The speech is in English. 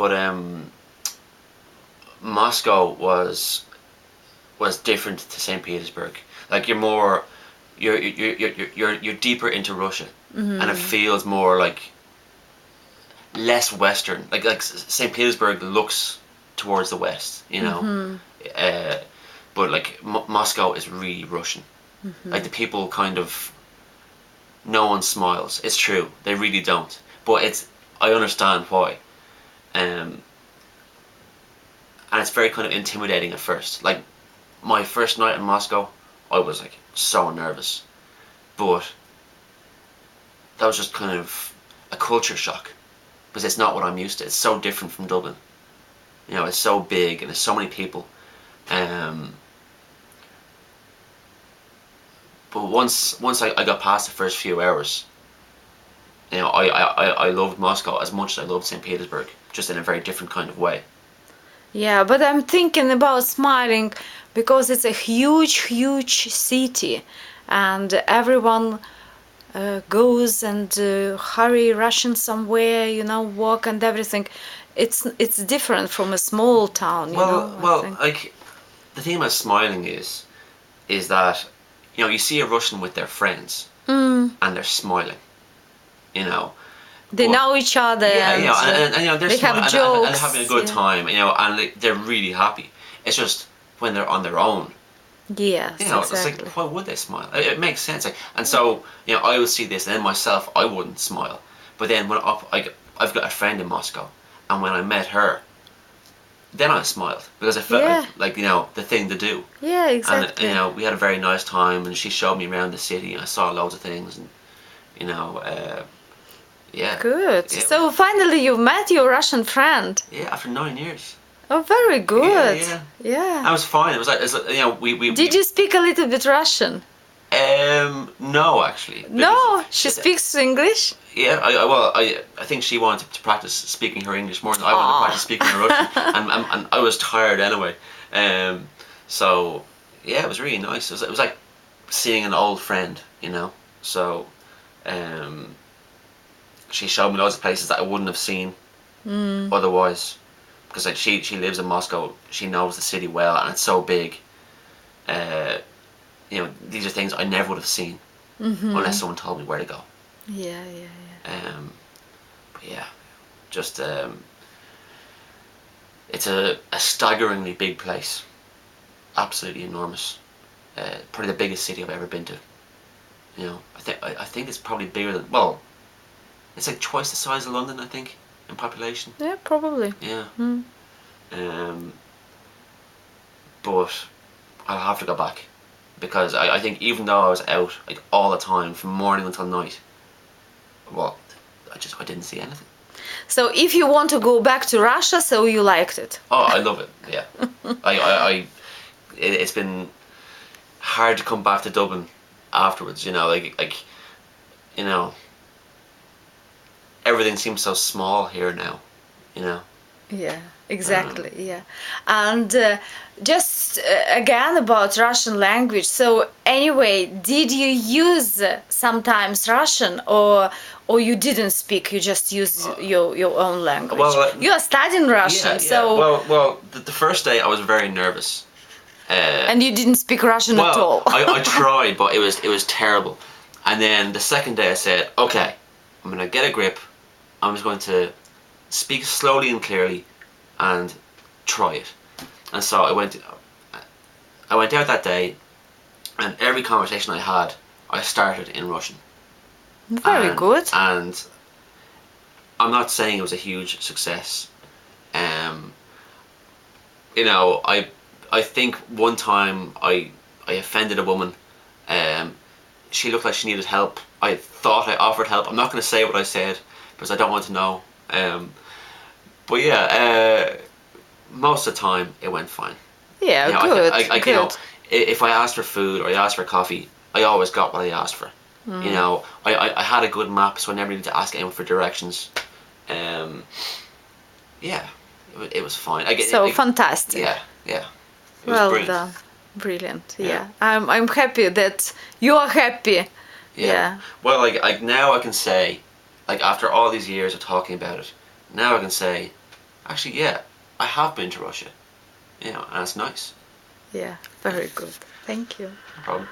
But Moscow was different to St. Petersburg. Like you're deeper into Russia, and it feels more like less Western. Like St. Petersburg looks towards the West, you know. But like Moscow is really Russian. Like the people kind of, no one smiles. It's true, they really don't. But I understand why. And it's very kind of intimidating at first. Like my first night in Moscow, I was like so nervous, but that was just kind of a culture shock because it's not what I'm used to. It's so different from Dublin. You know, it's so big and there's so many people. But once I got past the first few hours, you know, I loved Moscow as much as I loved St. Petersburg, just in a very different kind of way. Yeah, but I'm thinking about smiling because it's a huge city, and everyone goes and hurry rushing somewhere, you know, walk and everything. It's different from a small town, you know. I think. Like the thing about smiling is that, you know, you see a Russian with their friends and they're smiling, you know. They know each other. Yeah, and, you know, and you know, they have jokes and they're having a good time, you know, and they're really happy. It's just when they're on their own. Yes, You know, exactly. it's like, why would they smile? It makes sense. Like, and so, you know, I would see this, and then myself, I wouldn't smile. But then when I've got a friend in Moscow, and when I met her, then I smiled because I felt like, you know, the thing to do. Yeah, exactly. And you know, we had a very nice time, and she showed me around the city, and I saw loads of things, and you know, yeah. Good. Yeah. So finally you met your Russian friend. Yeah, after 9 years. Oh, very good. Yeah. I was fine. It was like, you know, we. Did you speak a little bit Russian? No, actually. No, she speaks English. Yeah, I think she wanted to practice speaking her English more than I wanted to practice speaking her Russian, and I was tired anyway. So yeah, it was really nice. It was like seeing an old friend, you know. So, she showed me loads of places that I wouldn't have seen otherwise, because like she lives in Moscow. She knows the city well, and it's so big. You know, these are things I never would have seen unless someone told me where to go. Yeah. But yeah, just it's a staggeringly big place, absolutely enormous. Probably the biggest city I've ever been to. You know, I think it's probably bigger than, well, it's like twice the size of London, I think, in population. Yeah, probably. Yeah. But I'll have to go back, because I think even though I was out like all the time from morning until night, well, I didn't see anything. So if you want to go back to Russia, so you liked it? Oh, I love it. Yeah. It's been hard to come back to Dublin afterwards. You know, like you know, everything seems so small here now. You know. Yeah, exactly. Yeah, and just again about Russian language. So anyway, did you use sometimes Russian, or you didn't speak? You just use your own language. Well, you are studying Russian, yeah. so Well, the first day I was very nervous. And you didn't speak Russian at all. I tried, but it was terrible. And then the second day I said, okay, I'm gonna get a grip. I'm just going to speak slowly and clearly and try it. And so I went out that day, and every conversation I had, I started in Russian. Very good. And I'm not saying it was a huge success. You know, I think one time I offended a woman. She looked like she needed help. I thought I offered help. I'm not going to say what I said because I don't want to know. But yeah, most of the time it went fine. Yeah, you know, good. Good. You know, if I asked for food or I asked for coffee, I always got what I asked for. You know, I had a good map, so I never needed to ask anyone for directions. Yeah, it was fine. Fantastic. Yeah. It was Well brilliant. done. Brilliant. Yeah. I'm happy that you are happy. Yeah. Well, like now I can say, like after all these years of talking about it, now I can say actually, yeah, I have been to Russia. You know, and it's nice. Yeah, very good. Thank you. No problem.